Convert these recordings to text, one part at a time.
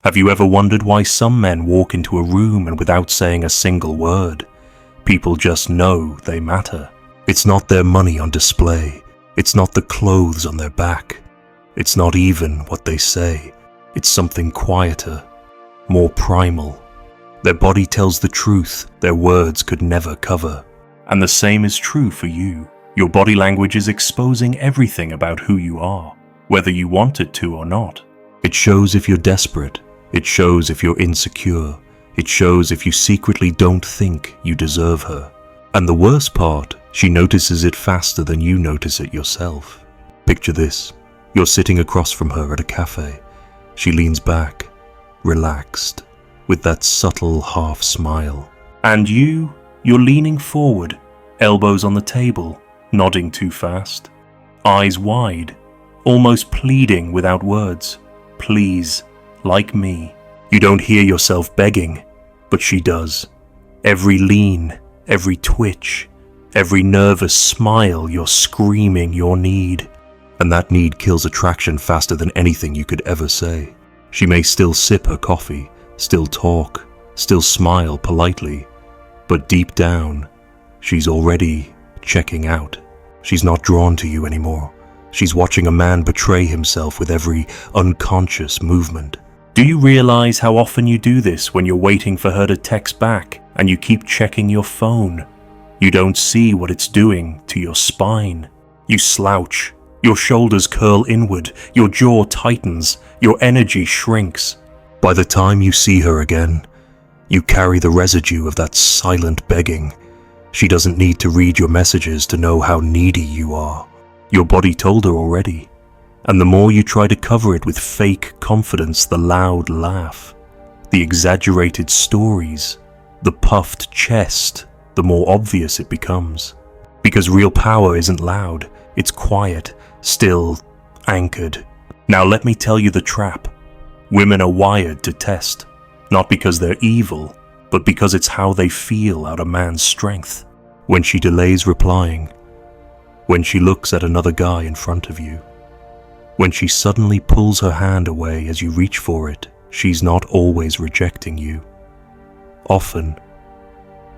Have you ever wondered why some men walk into a room and without saying a single word, people just know they matter? It's not their money on display. It's not the clothes on their back. It's not even what they say. It's something quieter, more primal. Their body tells the truth their words could never cover. And the same is true for you. Your body language is exposing everything about who you are, whether you want it to or not. It shows if you're desperate. It shows if you're insecure. It shows if you secretly don't think you deserve her. And the worst part, she notices it faster than you notice it yourself. Picture this. You're sitting across from her at a cafe. She leans back, relaxed, with that subtle half smile. And you're leaning forward, elbows on the table, nodding too fast, eyes wide, almost pleading without words. Please, like me. You don't hear yourself begging, but she does. Every lean, every twitch, every nervous smile, you're screaming your need. And that need kills attraction faster than anything you could ever say. She may still sip her coffee, still talk, still smile politely, but deep down, she's already checking out. She's not drawn to you anymore. She's watching a man betray himself with every unconscious movement. Do you realize how often you do this when you're waiting for her to text back and you keep checking your phone? You don't see what it's doing to your spine. You slouch. Your shoulders curl inward, your jaw tightens, your energy shrinks. By the time you see her again, you carry the residue of that silent begging. She doesn't need to read your messages to know how needy you are. Your body told her already. And the more you try to cover it with fake confidence, the loud laugh, the exaggerated stories, the puffed chest, the more obvious it becomes. Because real power isn't loud, it's quiet, still, anchored. Now let me tell you the trap. Women are wired to test, not because they're evil, but because it's how they feel out a man's strength. When she delays replying, when she looks at another guy in front of you, when she suddenly pulls her hand away as you reach for it, she's not always rejecting you. Often,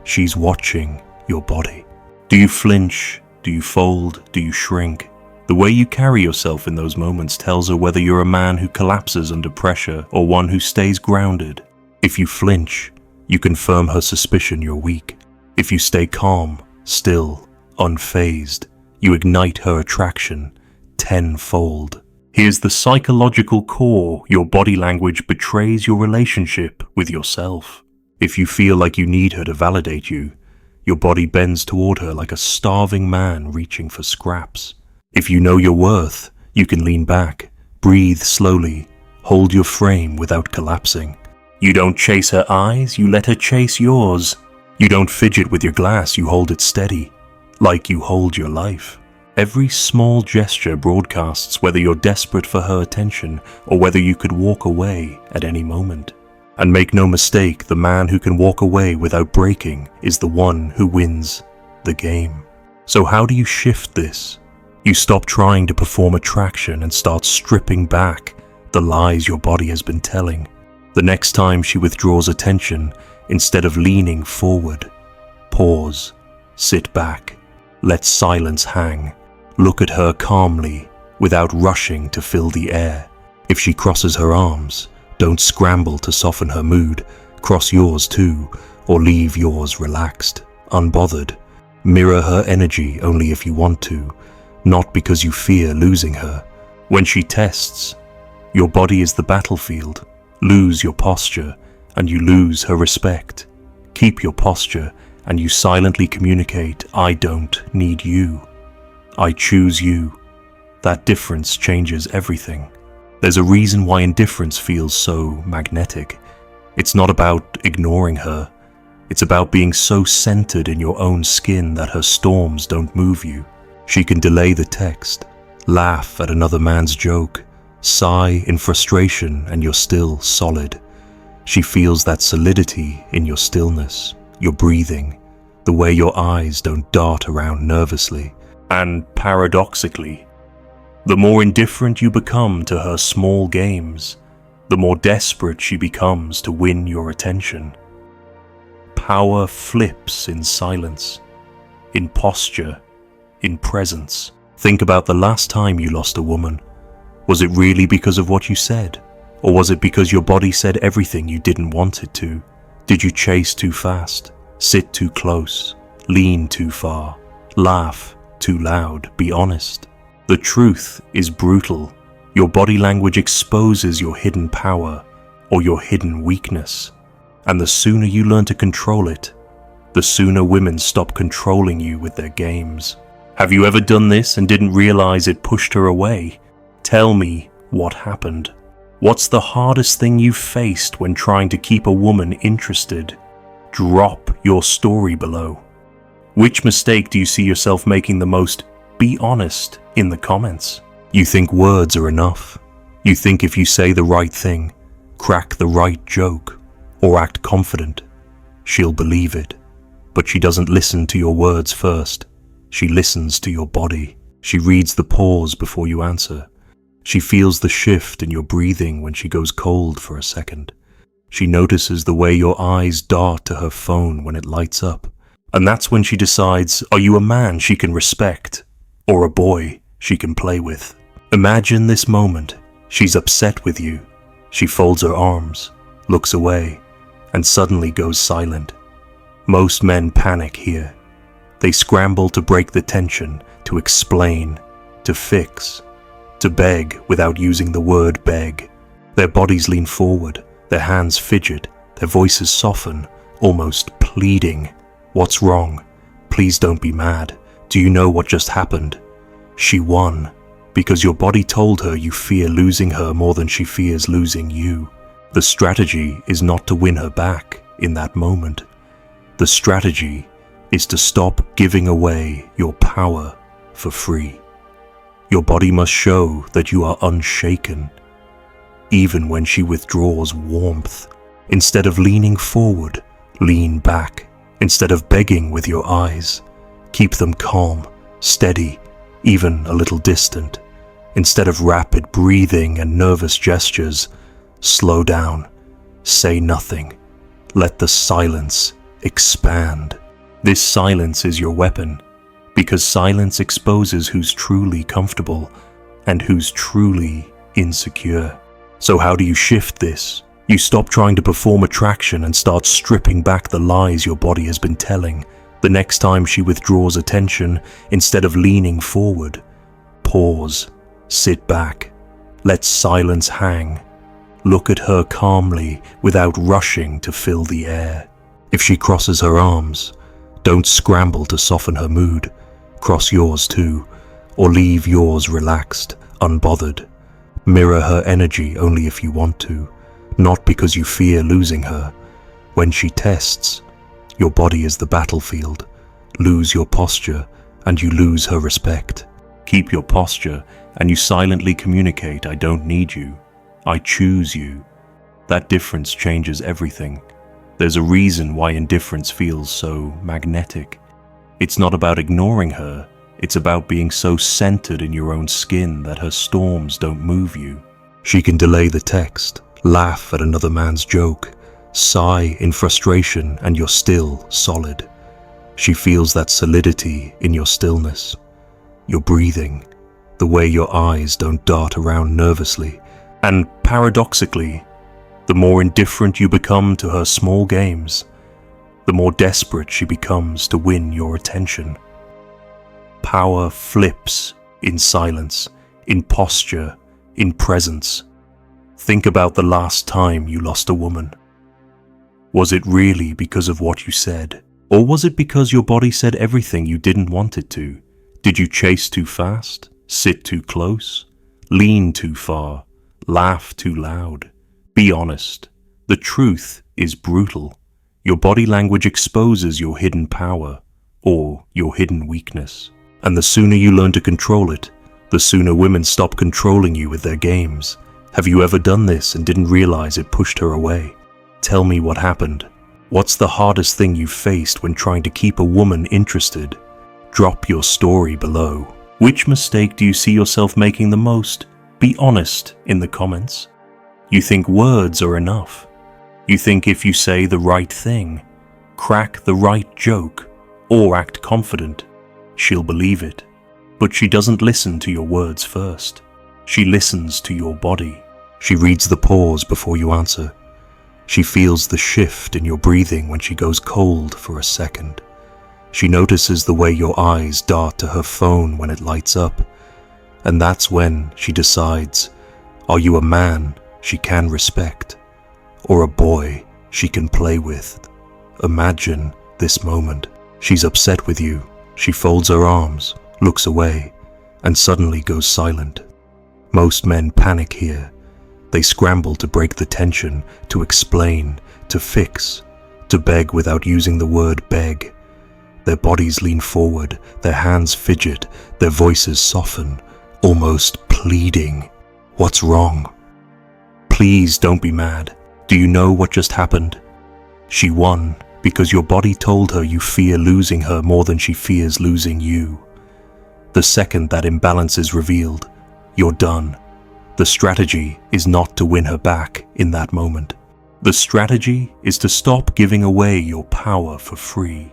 she's watching your body. Do you flinch? Do you fold? Do you shrink? The way you carry yourself in those moments tells her whether you're a man who collapses under pressure or one who stays grounded. If you flinch, you confirm her suspicion you're weak. If you stay calm, still, unfazed, you ignite her attraction tenfold. Here's the psychological core. Your body language betrays your relationship with yourself. If you feel like you need her to validate you, your body bends toward her like a starving man reaching for scraps. If you know your worth, you can lean back, breathe slowly, hold your frame without collapsing. You don't chase her eyes, you let her chase yours. You don't fidget with your glass, you hold it steady, like you hold your life. Every small gesture broadcasts whether you're desperate for her attention or whether you could walk away at any moment. And make no mistake, the man who can walk away without breaking is the one who wins the game. So how do you shift this? You stop trying to perform attraction and start stripping back the lies your body has been telling. The next time she withdraws attention, instead of leaning forward, pause, sit back, let silence hang. Look at her calmly, without rushing to fill the air. If she crosses her arms, don't scramble to soften her mood. Cross yours too, or leave yours relaxed, unbothered. Mirror her energy only if you want to, not because you fear losing her. When she tests, your body is the battlefield. Lose your posture, and you lose her respect. Keep your posture, and you silently communicate, I don't need you. I choose you. That difference changes everything. There's a reason why indifference feels so magnetic. It's not about ignoring her. It's about being so centered in your own skin that her storms don't move you. She can delay the text, laugh at another man's joke, sigh in frustration, and you're still solid. She feels that solidity in your stillness, your breathing, the way your eyes don't dart around nervously. And paradoxically, the more indifferent you become to her small games, the more desperate she becomes to win your attention. Power flips in silence, in posture, in presence. Think about the last time you lost a woman. Was it really because of what you said? Or was it because your body said everything you didn't want it to? Did you chase too fast, sit too close, lean too far, laugh too loud? Be honest. The truth is brutal. Your body language exposes your hidden power or your hidden weakness. And the sooner you learn to control it, the sooner women stop controlling you with their games. Have you ever done this and didn't realize it pushed her away? Tell me what happened. What's the hardest thing you've faced when trying to keep a woman interested? Drop your story below. Which mistake do you see yourself making the most? Be honest in the comments. You think words are enough. You think if you say the right thing, crack the right joke, or act confident, she'll believe it. But she doesn't listen to your words first. She listens to your body. She reads the pause before you answer. She feels the shift in your breathing when she goes cold for a second. She notices the way your eyes dart to her phone when it lights up. And that's when she decides, are you a man she can respect, or a boy she can play with? Imagine this moment. She's upset with you. She folds her arms, looks away, and suddenly goes silent. Most men panic here. They scramble to break the tension, to explain, to fix, to beg without using the word beg. Their bodies lean forward, their hands fidget, their voices soften, almost pleading. What's wrong? Please don't be mad. Do you know what just happened? She won, because your body told her you fear losing her more than she fears losing you. The strategy is not to win her back in that moment. The strategy is to stop giving away your power for free. Your body must show that you are unshaken, even when she withdraws warmth. Instead of leaning forward, lean back. Instead of begging with your eyes, keep them calm, steady, even a little distant. Instead of rapid breathing and nervous gestures, slow down, say nothing. Let the silence expand. This silence is your weapon, because silence exposes who's truly comfortable and who's truly insecure. So how do you shift this? You stop trying to perform attraction and start stripping back the lies your body has been telling. The next time she withdraws attention, instead of leaning forward, pause, sit back, let silence hang. Look at her calmly without rushing to fill the air. If she crosses her arms, don't scramble to soften her mood. Cross yours too, or leave yours relaxed, unbothered. Mirror her energy only if you want to, not because you fear losing her. When she tests, your body is the battlefield. Lose your posture and you lose her respect. Keep your posture and you silently communicate, I don't need you. I choose you. That difference changes everything. There's a reason why indifference feels so magnetic. It's not about ignoring her. It's about being so centered in your own skin that her storms don't move you. She can delay the text, laugh at another man's joke, sigh in frustration, and you're still solid. She feels that solidity in your stillness, your breathing, the way your eyes don't dart around nervously. And paradoxically, the more indifferent you become to her small games, the more desperate she becomes to win your attention. Power flips in silence, in posture, in presence. Think about the last time you lost a woman. Was it really because of what you said? Or was it because your body said everything you didn't want it to? Did you chase too fast? Sit too close? Lean too far? Laugh too loud? Be honest. The truth is brutal. Your body language exposes your hidden power or your hidden weakness. And the sooner you learn to control it, the sooner women stop controlling you with their games. Have you ever done this and didn't realize it pushed her away? Tell me what happened. What's the hardest thing you've faced when trying to keep a woman interested? Drop your story below. Which mistake do you see yourself making the most? Be honest in the comments. You think words are enough. You think if you say the right thing, crack the right joke, or act confident, she'll believe it. But she doesn't listen to your words first. She listens to your body. She reads the pause before you answer. She feels the shift in your breathing when she goes cold for a second. She notices the way your eyes dart to her phone when it lights up. And that's when she decides, are you a man she can respect, or a boy she can play with? Imagine this moment. She's upset with you. She folds her arms, looks away, and suddenly goes silent. Most men panic here. They scramble to break the tension, to explain, to fix, to beg without using the word beg. Their bodies lean forward, their hands fidget, their voices soften, almost pleading. What's wrong? Please don't be mad. Do you know what just happened? She won because your body told her you fear losing her more than she fears losing you. The second that imbalance is revealed, you're done. The strategy is not to win her back in that moment. The strategy is to stop giving away your power for free.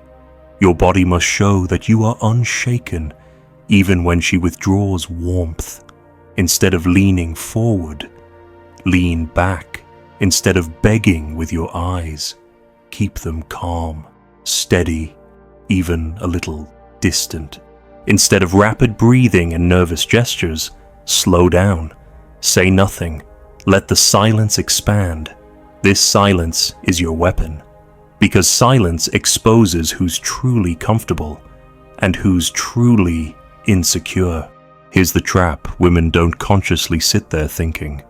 Your body must show that you are unshaken, even when she withdraws warmth. Instead of leaning forward, lean back. Instead of begging with your eyes, keep them calm, steady, even a little distant. Instead of rapid breathing and nervous gestures, slow down. Say nothing. Let the silence expand. This silence is your weapon, because silence exposes who's truly comfortable and who's truly insecure. Here's the trap women don't consciously sit there thinking,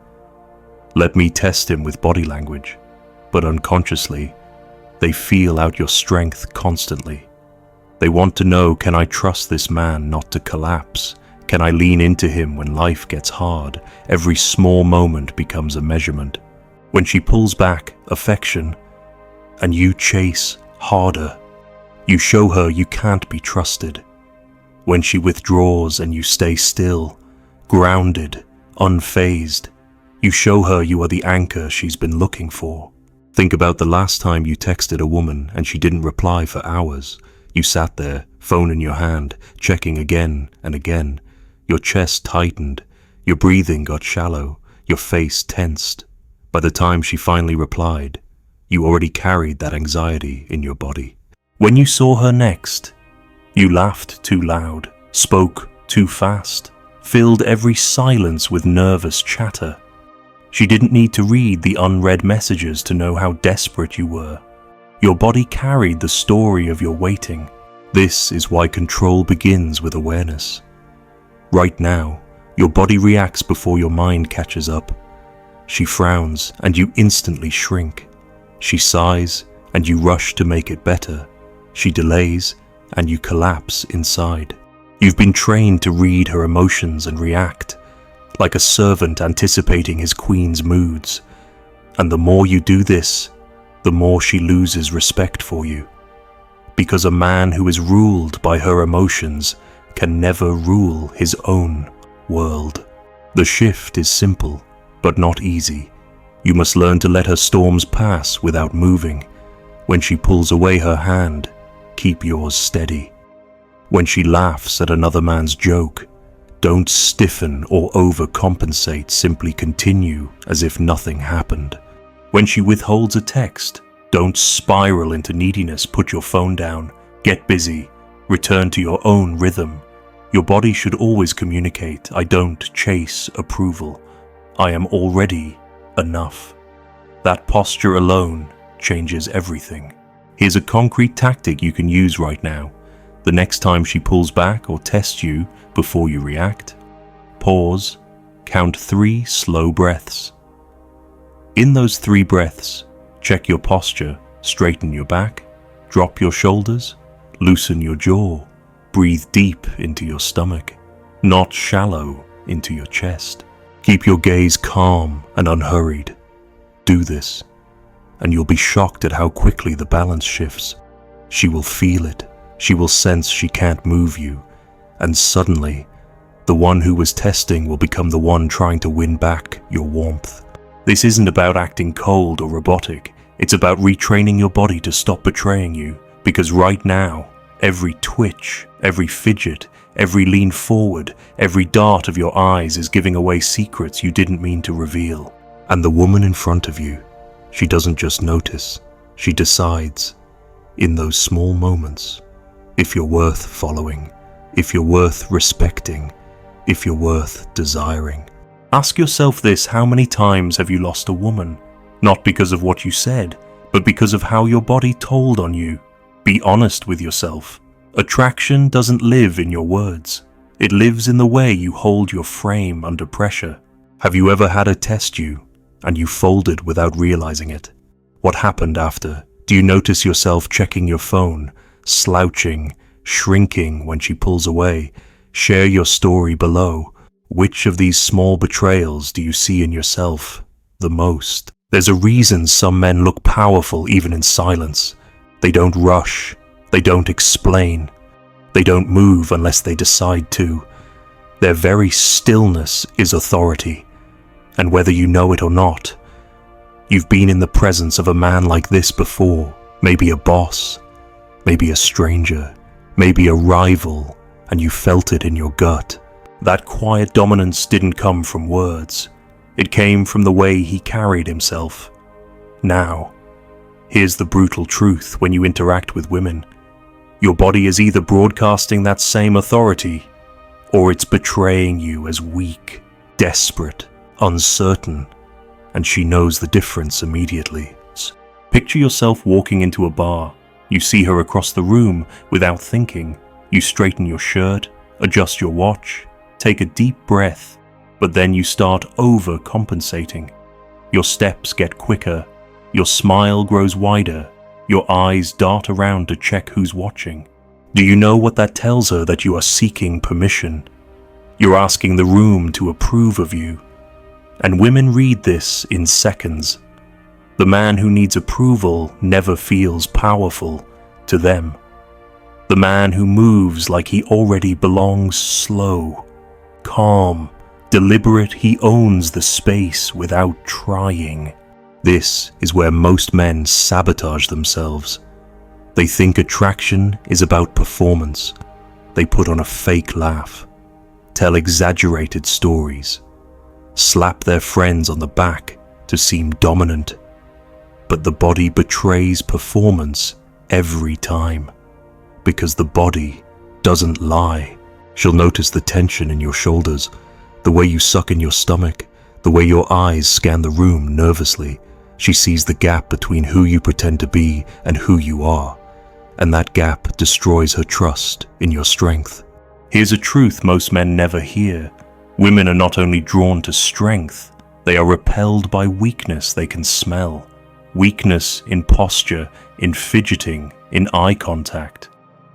let me test him with body language, but unconsciously, they feel out your strength constantly. They want to know, can I trust this man not to collapse? Can I lean into him when life gets hard? Every small moment becomes a measurement. When she pulls back, affection, and you chase harder, you show her you can't be trusted. When she withdraws and you stay still, grounded, unfazed, you show her you are the anchor she's been looking for. Think about the last time you texted a woman and she didn't reply for hours. You sat there, phone in your hand, checking again and again. Your chest tightened, your breathing got shallow, your face tensed. By the time she finally replied, you already carried that anxiety in your body. When you saw her next, you laughed too loud, spoke too fast, filled every silence with nervous chatter. She didn't need to read the unread messages to know how desperate you were. Your body carried the story of your waiting. This is why control begins with awareness. Right now, your body reacts before your mind catches up. She frowns and you instantly shrink. She sighs and you rush to make it better. She delays and you collapse inside. You've been trained to read her emotions and react, like a servant anticipating his queen's moods. And the more you do this, the more she loses respect for you. Because a man who is ruled by her emotions can never rule his own world. The shift is simple, but not easy. You must learn to let her storms pass without moving. When she pulls away her hand, keep yours steady. When she laughs at another man's joke, don't stiffen or overcompensate, simply continue as if nothing happened. When she withholds a text, don't spiral into neediness, put your phone down, get busy, return to your own rhythm. Your body should always communicate, I don't chase approval. I am already enough. That posture alone changes everything. Here's a concrete tactic you can use right now. The next time she pulls back or tests you before you react, pause, count 3 slow breaths. In those 3 breaths, check your posture, straighten your back, drop your shoulders, loosen your jaw, breathe deep into your stomach, not shallow into your chest. Keep your gaze calm and unhurried. Do this, and you'll be shocked at how quickly the balance shifts. She will feel it. She will sense she can't move you, and suddenly, the one who was testing will become the one trying to win back your warmth. This isn't about acting cold or robotic. It's about retraining your body to stop betraying you, because right now, every twitch, every fidget, every lean forward, every dart of your eyes is giving away secrets you didn't mean to reveal. And the woman in front of you, she doesn't just notice, she decides, in those small moments, if you're worth following, if you're worth respecting, if you're worth desiring. Ask yourself this: how many times have you lost a woman? Not because of what you said, but because of how your body told on you. Be honest with yourself. Attraction doesn't live in your words. It lives in the way you hold your frame under pressure. Have you ever had her test you, and you folded without realizing it? What happened after? Do you notice yourself checking your phone, slouching, shrinking when she pulls away? Share your story below. Which of these small betrayals do you see in yourself the most? There's a reason some men look powerful even in silence. They don't rush. They don't explain. They don't move unless they decide to. Their very stillness is authority. And whether you know it or not, you've been in the presence of a man like this before. Maybe a boss, maybe a stranger, maybe a rival, and you felt it in your gut. That quiet dominance didn't come from words. It came from the way he carried himself. Now, here's the brutal truth when you interact with women. Your body is either broadcasting that same authority, or it's betraying you as weak, desperate, uncertain, and she knows the difference immediately. Picture yourself walking into a bar. You see her across the room without thinking. You straighten your shirt, adjust your watch, take a deep breath, but then you start overcompensating. Your steps get quicker, your smile grows wider, your eyes dart around to check who's watching. Do you know what that tells her? That you are seeking permission. You're asking the room to approve of you. And women read this in seconds. The man who needs approval never feels powerful to them. The man who moves like he already belongs, slow, calm, deliberate, he owns the space without trying. This is where most men sabotage themselves. They think attraction is about performance. They put on a fake laugh, tell exaggerated stories, slap their friends on the back to seem dominant. But the body betrays performance every time, because the body doesn't lie. She'll notice the tension in your shoulders, the way you suck in your stomach, the way your eyes scan the room nervously. She sees the gap between who you pretend to be and who you are, and that gap destroys her trust in your strength. Here's a truth most men never hear. Women are not only drawn to strength, they are repelled by weakness they can smell. Weakness in posture, in fidgeting, in eye contact.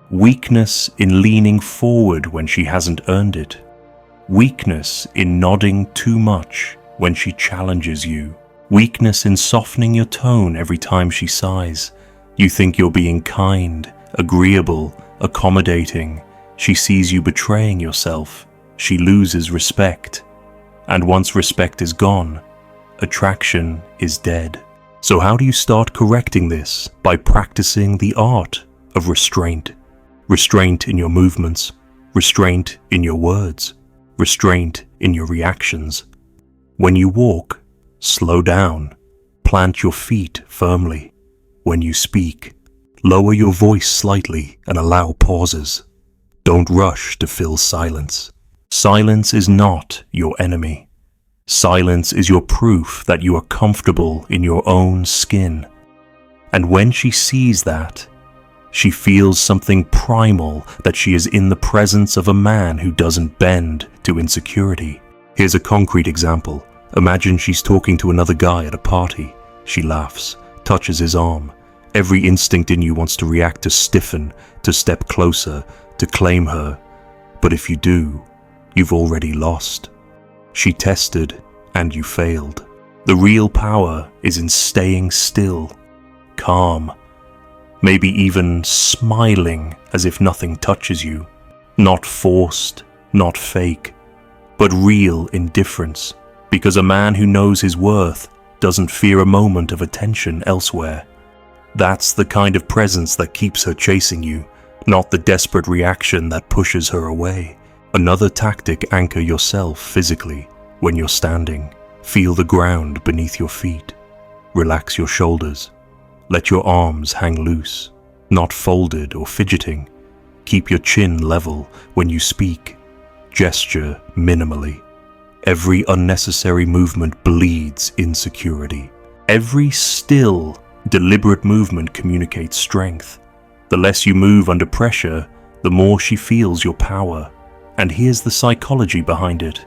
Weakness in leaning forward when she hasn't earned it. Weakness in nodding too much when she challenges you. Weakness in softening your tone every time she sighs. You think you're being kind, agreeable, accommodating. She sees you betraying yourself. She loses respect. And once respect is gone, attraction is dead. So how do you start correcting this? By practicing the art of restraint. Restraint in your movements, restraint in your words, restraint in your reactions. When you walk, slow down, plant your feet firmly. When you speak, lower your voice slightly and allow pauses. Don't rush to fill silence. Silence is not your enemy. Silence is your proof that you are comfortable in your own skin. And when she sees that, she feels something primal, that she is in the presence of a man who doesn't bend to insecurity. Here's a concrete example. Imagine she's talking to another guy at a party. She laughs, touches his arm. Every instinct in you wants to react, to stiffen, to step closer, to claim her. But if you do, you've already lost. She tested, and you failed. The real power is in staying still, calm, maybe even smiling as if nothing touches you. Not forced, not fake, but real indifference. Because a man who knows his worth doesn't fear a moment of attention elsewhere. That's the kind of presence that keeps her chasing you, not the desperate reaction that pushes her away. Another tactic: anchor yourself physically. When you're standing, feel the ground beneath your feet. Relax your shoulders. Let your arms hang loose, not folded or fidgeting. Keep your chin level when you speak. Gesture minimally. Every unnecessary movement bleeds insecurity. Every still, deliberate movement communicates strength. The less you move under pressure, the more she feels your power. And here's the psychology behind it.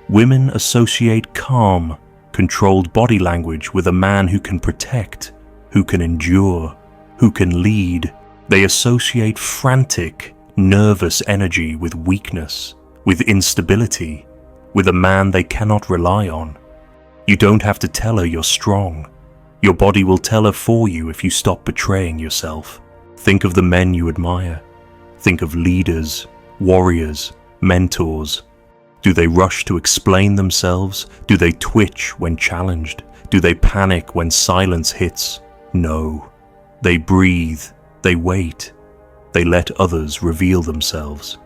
Women associate calm, controlled body language with a man who can protect, who can endure, who can lead. They associate frantic, nervous energy with weakness, with instability, with a man they cannot rely on. You don't have to tell her you're strong. Your body will tell her for you if you stop betraying yourself. Think of the men you admire. Think of leaders, warriors, mentors. Do they rush to explain themselves? Do they twitch when challenged? Do they panic when silence hits? No. They breathe. They wait. They let others reveal themselves.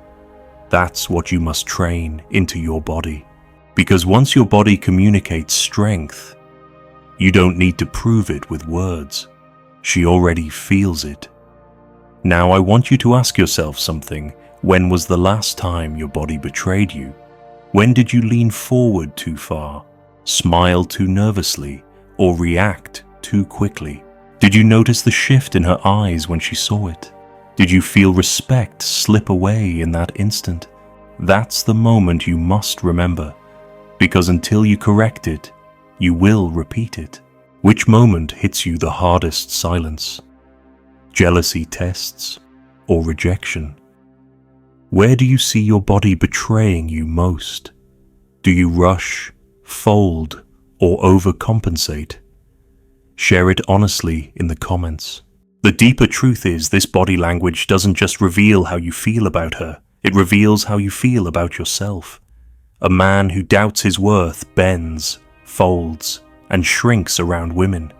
That's what you must train into your body. Because once your body communicates strength, you don't need to prove it with words. She already feels it. Now I want you to ask yourself something. When was the last time your body betrayed you? When did you lean forward too far, smile too nervously, or react too quickly? Did you notice the shift in her eyes when she saw it? Did you feel respect slip away in that instant? That's the moment you must remember, because until you correct it, you will repeat it. Which moment hits you the hardest? Silence, jealousy tests, or rejection? Where do you see your body betraying you most? Do you rush, fold, or overcompensate? Share it honestly in the comments. The deeper truth is, this body language doesn't just reveal how you feel about her, it reveals how you feel about yourself. A man who doubts his worth bends, folds, and shrinks around women.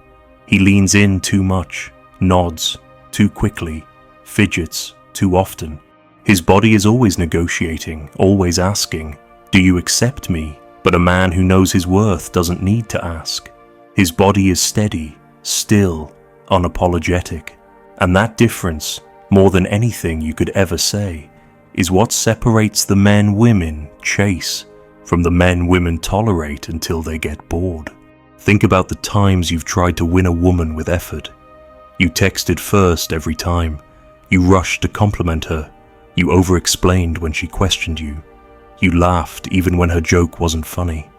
He leans in too much, nods too quickly, fidgets too often. His body is always negotiating, always asking, "Do you accept me?" But a man who knows his worth doesn't need to ask. His body is steady, still, unapologetic. And that difference, more than anything you could ever say, is what separates the men women chase from the men women tolerate until they get bored. Think about the times you've tried to win a woman with effort. You texted first every time. You rushed to compliment her. You over-explained when she questioned you. You laughed even when her joke wasn't funny.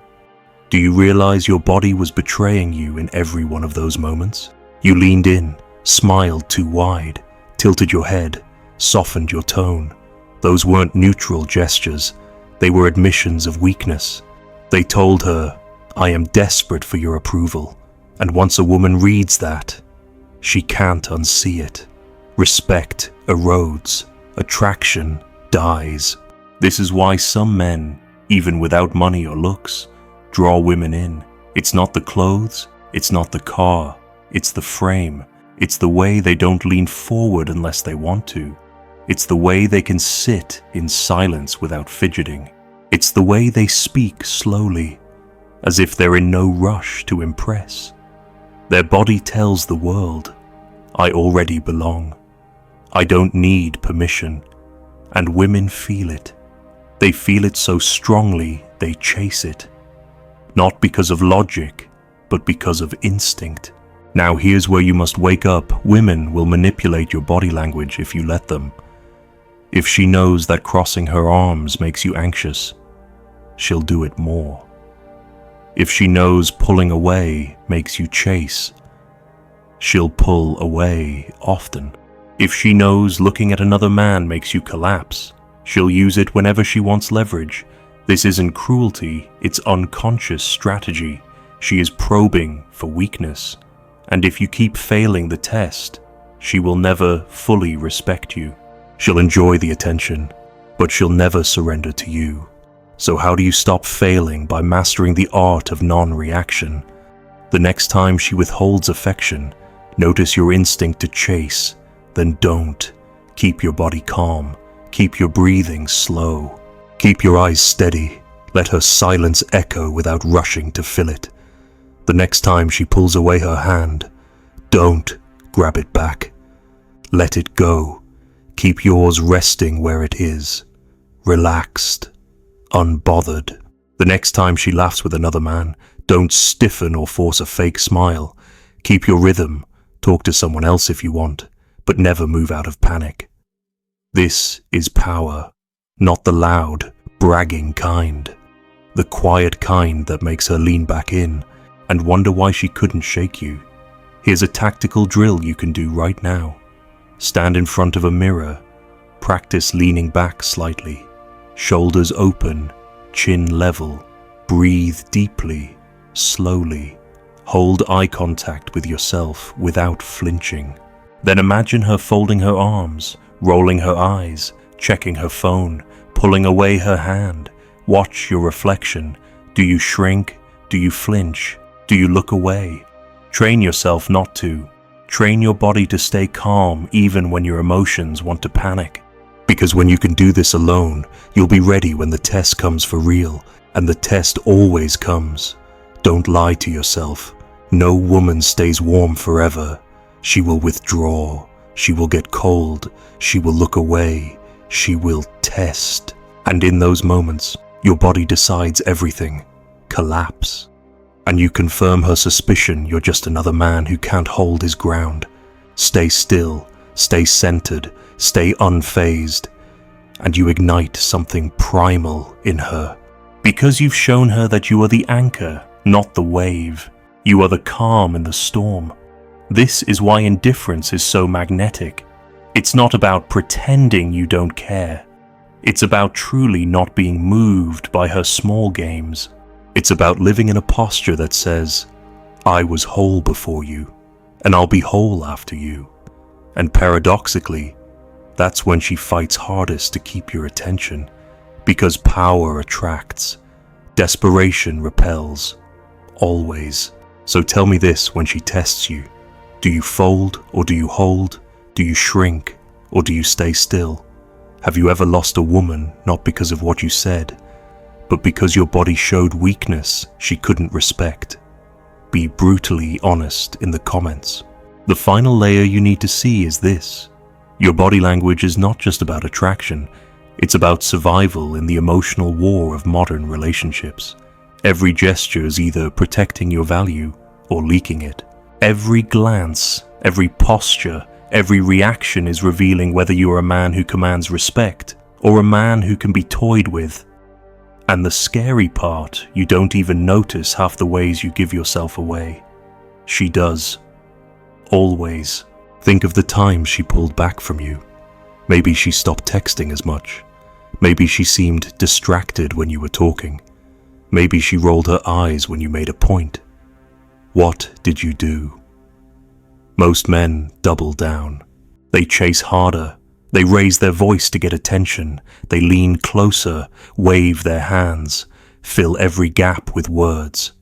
Do you realize your body was betraying you in every one of those moments? You leaned in, smiled too wide, tilted your head, softened your tone. Those weren't neutral gestures. They were admissions of weakness. They told her, "I am desperate for your approval." And once a woman reads that, she can't unsee it. Respect erodes. Attraction dies. This is why some men, even without money or looks, draw women in. It's not the clothes, it's not the car, it's the frame. It's the way they don't lean forward unless they want to. It's the way they can sit in silence without fidgeting. It's the way they speak slowly, as if they're in no rush to impress. Their body tells the world, "I already belong. I don't need permission." And women feel it. They feel it so strongly, they chase it. Not because of logic, but because of instinct. Now here's where you must wake up. Women will manipulate your body language if you let them. If she knows that crossing her arms makes you anxious, she'll do it more. If she knows pulling away makes you chase, she'll pull away often. If she knows looking at another man makes you collapse, she'll use it whenever she wants leverage. This isn't cruelty, it's unconscious strategy. She is probing for weakness. And if you keep failing the test, she will never fully respect you. She'll enjoy the attention, but she'll never surrender to you. So how do you stop failing? By mastering the art of non-reaction. The next time she withholds affection, notice your instinct to chase, then don't. Keep your body calm. Keep your breathing slow. Keep your eyes steady. Let her silence echo without rushing to fill it. The next time she pulls away her hand, don't grab it back. Let it go. Keep yours resting where it is. Relaxed. Unbothered. The next time she laughs with another man, don't stiffen or force a fake smile. Keep your rhythm. Talk to someone else if you want, but never move out of panic. This is power, not the loud, bragging kind. The quiet kind that makes her lean back in and wonder why she couldn't shake you. Here's a tactical drill you can do right now. Stand in front of a mirror. Practice leaning back slightly. Shoulders open, chin level. Breathe deeply, slowly. Hold eye contact with yourself without flinching. Then imagine her folding her arms, rolling her eyes, checking her phone, pulling away her hand. Watch your reflection. Do you shrink? Do you flinch? Do you look away? Train yourself not to. Train your body to stay calm even when your emotions want to panic. Because when you can do this alone, you'll be ready when the test comes for real, and the test always comes. Don't lie to yourself. No woman stays warm forever. She will withdraw. She will get cold. She will look away. She will test. And in those moments, your body decides everything. Collapse. And you confirm her suspicion you're just another man who can't hold his ground. Stay still. Stay centered. Stay unfazed. And you ignite something primal in her. Because you've shown her that you are the anchor, not the wave. You are the calm in the storm. This is why indifference is so magnetic. It's not about pretending you don't care. It's about truly not being moved by her small games. It's about living in a posture that says, I was whole before you, and I'll be whole after you. And paradoxically, that's when she fights hardest to keep your attention, because power attracts, desperation repels, always. So tell me this when she tests you. Do you fold or do you hold? Do you shrink or do you stay still? Have you ever lost a woman not because of what you said, but because your body showed weakness she couldn't respect? Be brutally honest in the comments. The final layer you need to see is this. Your body language is not just about attraction, it's about survival in the emotional war of modern relationships. Every gesture is either protecting your value or leaking it. Every glance, every posture, every reaction is revealing whether you are a man who commands respect or a man who can be toyed with. And the scary part, you don't even notice half the ways you give yourself away. She does. Always. Think of the times she pulled back from you. Maybe she stopped texting as much. Maybe she seemed distracted when you were talking. Maybe she rolled her eyes when you made a point. What did you do? Most men double down. They chase harder. They raise their voice to get attention. They lean closer, wave their hands, fill every gap with words.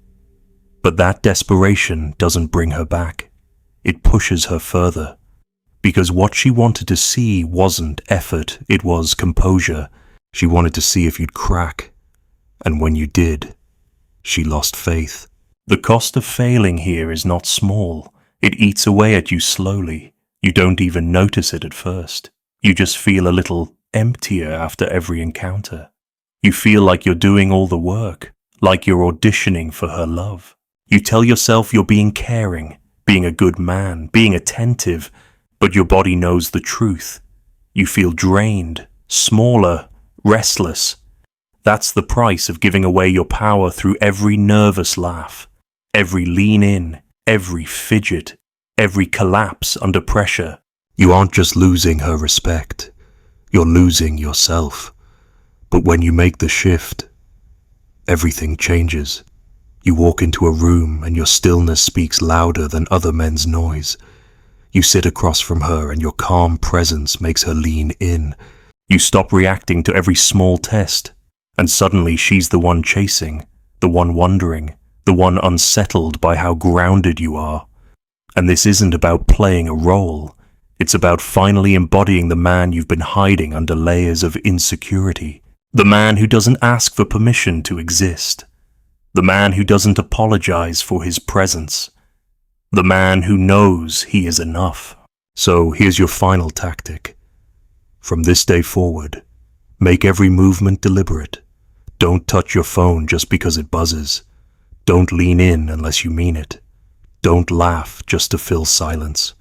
But that desperation doesn't bring her back. It pushes her further. Because what she wanted to see wasn't effort, it was composure. She wanted to see if you'd crack. And when you did, she lost faith. The cost of failing here is not small. It eats away at you slowly. You don't even notice it at first. You just feel a little emptier after every encounter. You feel like you're doing all the work, like you're auditioning for her love. You tell yourself you're being caring, being a good man, being attentive, but your body knows the truth. You feel drained, smaller, restless. That's the price of giving away your power through every nervous laugh, every lean in, every fidget, every collapse under pressure. You aren't just losing her respect, you're losing yourself. But when you make the shift, everything changes. You walk into a room and your stillness speaks louder than other men's noise. You sit across from her and your calm presence makes her lean in. You stop reacting to every small test, and suddenly she's the one chasing, the one wondering, the one unsettled by how grounded you are. And this isn't about playing a role. It's about finally embodying the man you've been hiding under layers of insecurity. The man who doesn't ask for permission to exist. The man who doesn't apologize for his presence. The man who knows he is enough. So here's your final tactic. From this day forward, make every movement deliberate. Don't touch your phone just because it buzzes. Don't lean in unless you mean it. Don't laugh just to fill silence.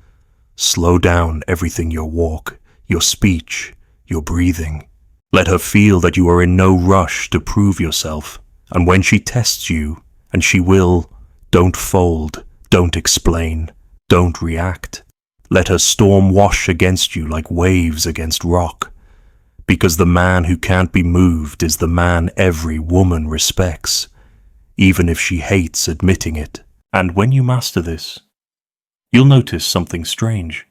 Slow down everything, your walk, your speech, your breathing. Let her feel that you are in no rush to prove yourself. And when she tests you, and she will, don't fold, don't explain, don't react. Let her storm wash against you like waves against rock. Because the man who can't be moved is the man every woman respects, even if she hates admitting it. And when you master this, you'll notice something strange.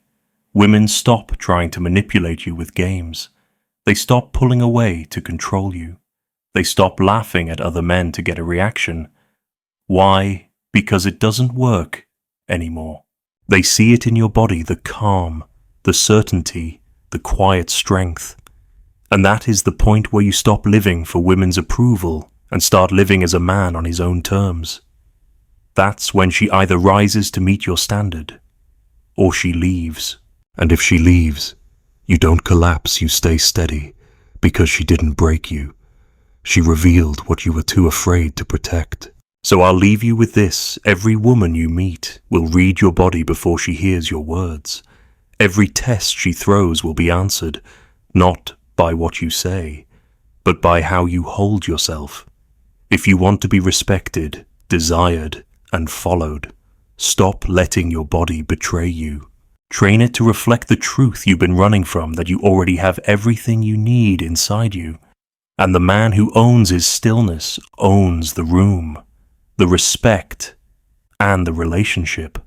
Women stop trying to manipulate you with games. They stop pulling away to control you. They stop laughing at other men to get a reaction. Why? Because it doesn't work anymore. They see it in your body, the calm, the certainty, the quiet strength. And that is the point where you stop living for women's approval and start living as a man on his own terms. That's when she either rises to meet your standard, or she leaves. And if she leaves, you don't collapse, you stay steady, because she didn't break you. She revealed what you were too afraid to protect. So I'll leave you with this. Every woman you meet will read your body before she hears your words. Every test she throws will be answered, not by what you say, but by how you hold yourself. If you want to be respected, desired, and followed, stop letting your body betray you. Train it to reflect the truth you've been running from, that you already have everything you need inside you. And the man who owns his stillness owns the room, the respect, and the relationship.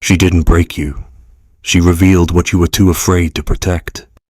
She didn't break you. She revealed what you were too afraid to protect.